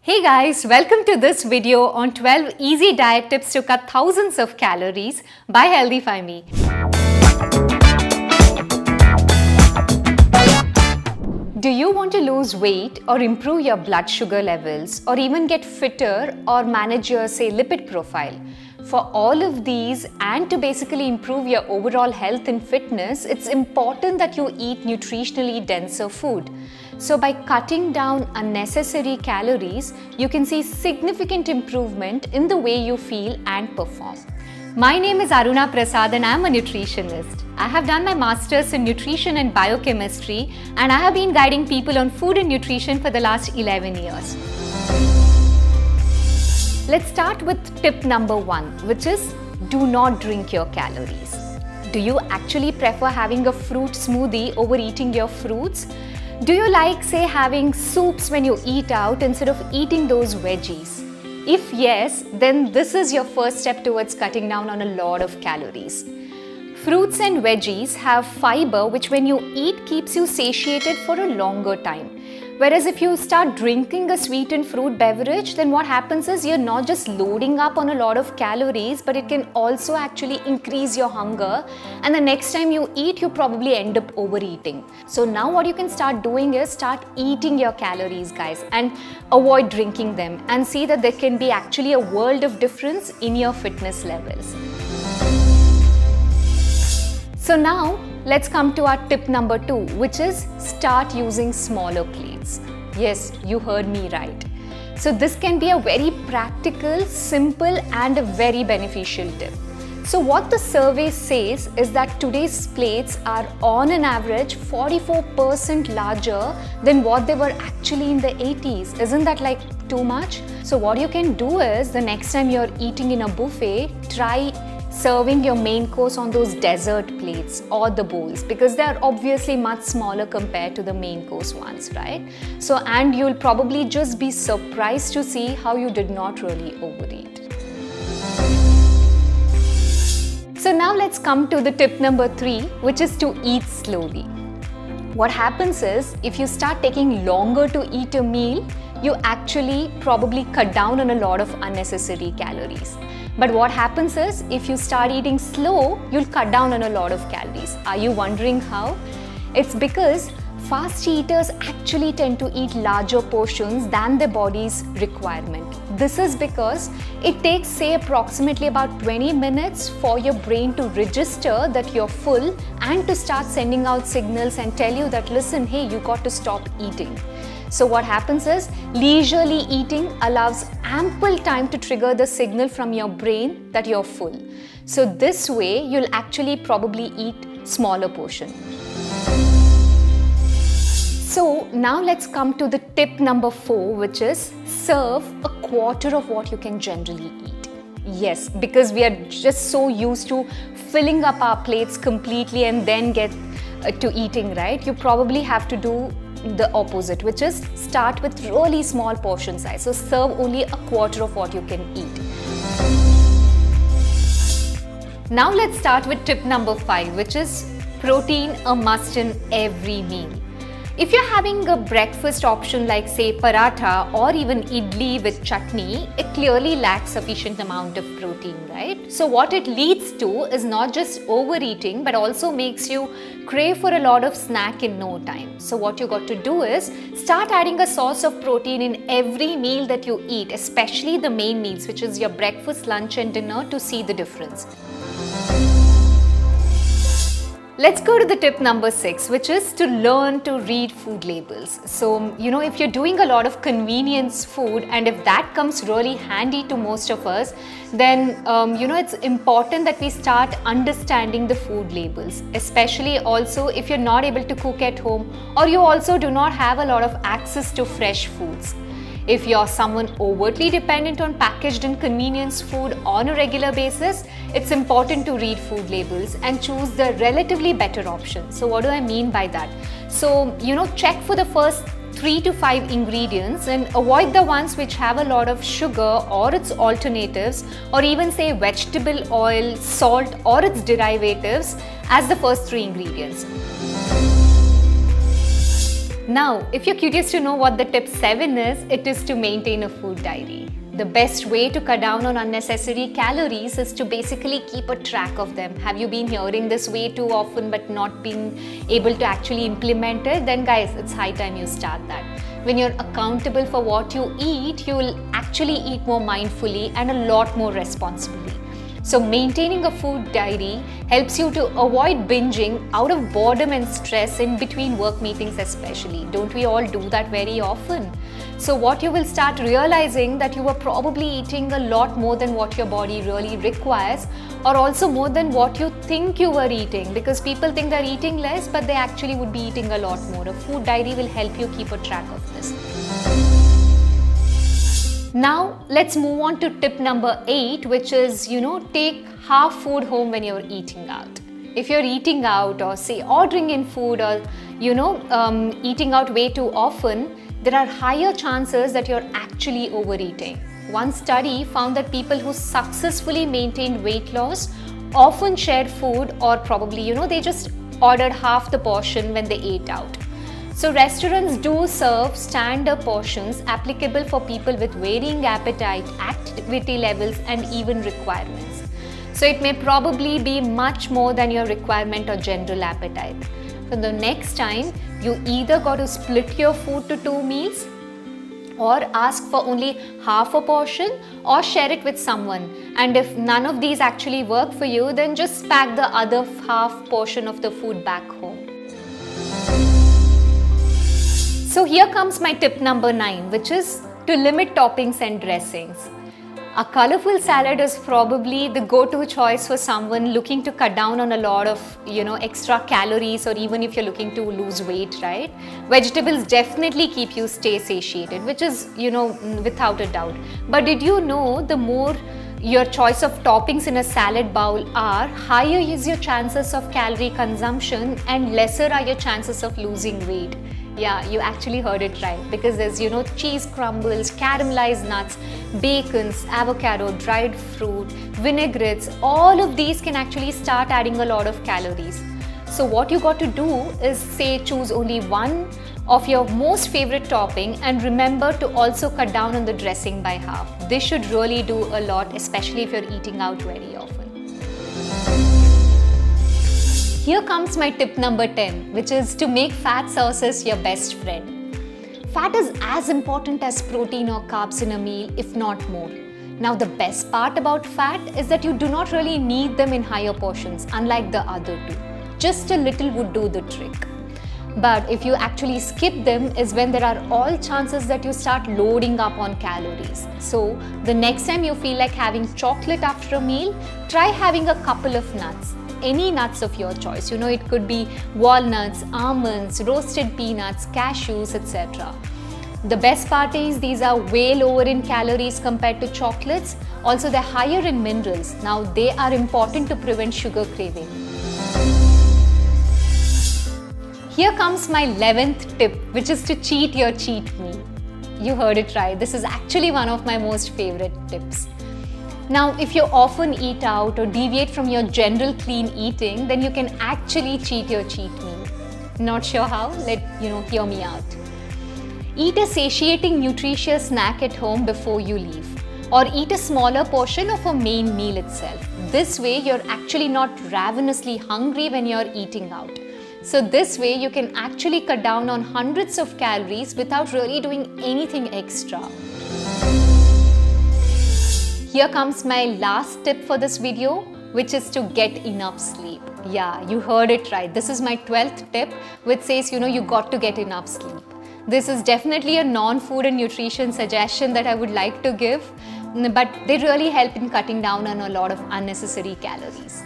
Hey guys, welcome to this video on 12 easy diet tips to cut thousands of calories by Healthify Me. Do you want to lose weight or improve your blood sugar levels or even get fitter or manage your lipid profile? For all of these and to basically improve your overall health and fitness, it's important that you eat nutritionally denser food. So by cutting down unnecessary calories, you can see significant improvement in the way you feel and perform. My name is Aruna Prasad and I'm a nutritionist. I have done my masters in nutrition and biochemistry and I have been guiding people on food and nutrition for the last 11 years. Let's start with tip number 1, which is do not drink your calories. Do you actually prefer having a fruit smoothie over eating your fruits? Do you like, having soups when you eat out instead of eating those veggies? If yes, then this is your first step towards cutting down on a lot of calories. Fruits and veggies have fiber which when you eat keeps you satiated for a longer time. Whereas if you start drinking a sweetened fruit beverage, then what happens is you're not just loading up on a lot of calories, but it can also actually increase your hunger. And the next time you eat, you probably end up overeating. So now what you can start doing is start eating your calories, guys, and avoid drinking them and see that there can be actually a world of difference in your fitness levels. So now let's come to our tip number 2, which is start using smaller plates. Yes, you heard me right. So this can be a very practical, simple and a very beneficial tip. So what the survey says is that today's plates are on an average 44% larger than what they were actually in the 80s. Isn't that like too much? So what you can do is the next time you're eating in a buffet, try serving your main course on those dessert plates or the bowls because they are obviously much smaller compared to the main course ones, right? So, and you'll probably just be surprised to see how you did not really overeat. So now let's come to the tip number 3, which is to eat slowly. What happens is if you start taking longer to eat a meal, you actually probably cut down on a lot of unnecessary calories. But what happens is if you start eating slow, you'll cut down on a lot of calories. Are you wondering how? It's because fast eaters actually tend to eat larger portions than their body's requirement. This is because it takes approximately about 20 minutes for your brain to register that you're full and to start sending out signals and tell you that listen, hey, you got to stop eating. So what happens is leisurely eating allows ample time to trigger the signal from your brain that you're full. So this way you'll actually probably eat smaller portion. So now let's come to the tip number 4, which is serve a quarter of what you can generally eat. Yes, because we are just so used to filling up our plates completely and then get to eating, right? You probably have to do the opposite, which is start with really small portion size. So serve only a quarter of what you can eat. Now let's start with tip number 5, which is protein a must in every meal. If you're having a breakfast option like paratha or even idli with chutney, it clearly lacks sufficient amount of protein, right? So what it leads to is not just overeating, but also makes you crave for a lot of snack in no time. So what you got to do is start adding a source of protein in every meal that you eat, especially the main meals, which is your breakfast, lunch and dinner, to see the difference. Let's go to the tip number 6, which is to learn to read food labels. So, if you're doing a lot of convenience food and if that comes really handy to most of us, then, it's important that we start understanding the food labels, especially also if you're not able to cook at home or you also do not have a lot of access to fresh foods. If you're someone overtly dependent on packaged and convenience food on a regular basis, it's important to read food labels and choose the relatively better option. So what do I mean by that? So, check for the first 3 to 5 ingredients and avoid the ones which have a lot of sugar or its alternatives or even vegetable oil, salt or its derivatives as the first 3 ingredients. Now, if you're curious to know what the tip 7 is, it is to maintain a food diary. The best way to cut down on unnecessary calories is to basically keep a track of them. Have you been hearing this way too often but not been able to actually implement it? Then guys, it's high time you start that. When you're accountable for what you eat, you will actually eat more mindfully and a lot more responsibly. So maintaining a food diary helps you to avoid binging out of boredom and stress in between work meetings especially. Don't we all do that very often? So what you will start realizing that you are probably eating a lot more than what your body really requires, or also more than what you think you were eating, because people think they're eating less but they actually would be eating a lot more. A food diary will help you keep a track of this. Now let's move on to tip number 8, which is, take half food home when you're eating out. If you're eating out or say ordering in food or, eating out way too often, there are higher chances that you're actually overeating. One study found that people who successfully maintained weight loss often shared food, or probably, they just ordered half the portion when they ate out. So restaurants do serve standard portions applicable for people with varying appetite, activity levels and even requirements. So it may probably be much more than your requirement or general appetite. So the next time, you either got to split your food to 2 meals, or ask for only half a portion, or share it with someone. And if none of these actually work for you, then just pack the other half portion of the food back home. So here comes my tip number 9, which is to limit toppings and dressings. A colorful salad is probably the go-to choice for someone looking to cut down on a lot of, extra calories, or even if you're looking to lose weight, right? Vegetables definitely keep you stay satiated, which is, without a doubt. But did you know the more your choice of toppings in a salad bowl are, higher is your chances of calorie consumption and lesser are your chances of losing weight. Yeah, you actually heard it right, because there's, cheese crumbles, caramelized nuts, bacons, avocado, dried fruit, vinaigrettes, all of these can actually start adding a lot of calories. So what you got to do is choose only one of your most favorite topping, and remember to also cut down on the dressing by half. This should really do a lot, especially if you're eating out very often. Here comes my tip number 10, which is to make fat sauces your best friend. Fat is as important as protein or carbs in a meal, if not more. Now the best part about fat is that you do not really need them in higher portions, unlike the other two. Just a little would do the trick. But if you actually skip them is when there are all chances that you start loading up on calories. So the next time you feel like having chocolate after a meal, try having a couple of nuts. Any nuts of your choice. It could be walnuts, almonds, roasted peanuts, cashews, etc. The best part is these are way lower in calories compared to chocolates. Also, they're higher in minerals. Now, they are important to prevent sugar craving. Here comes my 11th tip, which is to cheat your cheat meal. You heard it right. This is actually one of my most favorite tips. Now, if you often eat out or deviate from your general clean eating, then you can actually cheat your cheat meal. Not sure how? Hear me out. Eat a satiating, nutritious snack at home before you leave, or eat a smaller portion of a main meal itself. This way, you're actually not ravenously hungry when you're eating out. So this way, you can actually cut down on hundreds of calories without really doing anything extra. Here comes my last tip for this video, which is to get enough sleep. Yeah, you heard it right. This is my 12th tip, which says, you got to get enough sleep. This is definitely a non-food and nutrition suggestion that I would like to give, but they really help in cutting down on a lot of unnecessary calories.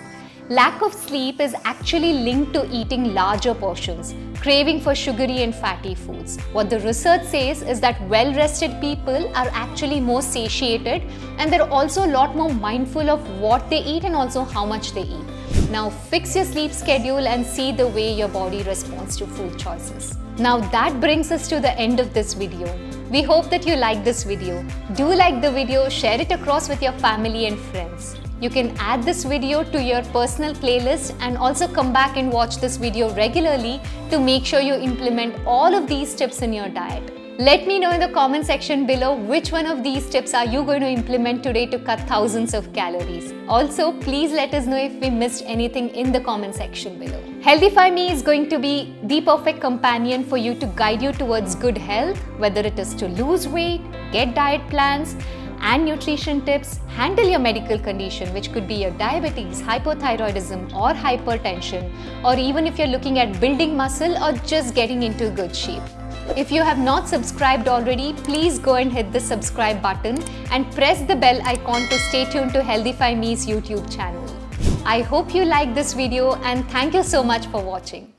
Lack of sleep is actually linked to eating larger portions, craving for sugary and fatty foods. What the research says is that well-rested people are actually more satiated, and they're also a lot more mindful of what they eat and also how much they eat. Now fix your sleep schedule and see the way your body responds to food choices. Now that brings us to the end of this video. We hope that you liked this video. Do like the video, share it across with your family and friends. You can add this video to your personal playlist and also come back and watch this video regularly to make sure you implement all of these tips in your diet. Let me know in the comment section below which one of these tips are you going to implement today to cut thousands of calories. Also, please let us know if we missed anything in the comment section below. Healthify Me is going to be the perfect companion for you to guide you towards good health, whether it is to lose weight, get diet plans and nutrition tips, handle your medical condition, which could be your diabetes, hypothyroidism or hypertension, or even if you're looking at building muscle or just getting into good shape. If you have not subscribed already, please go and hit the subscribe button and press the bell icon to stay tuned to Healthify Me's YouTube channel. I hope you liked this video and thank you so much for watching.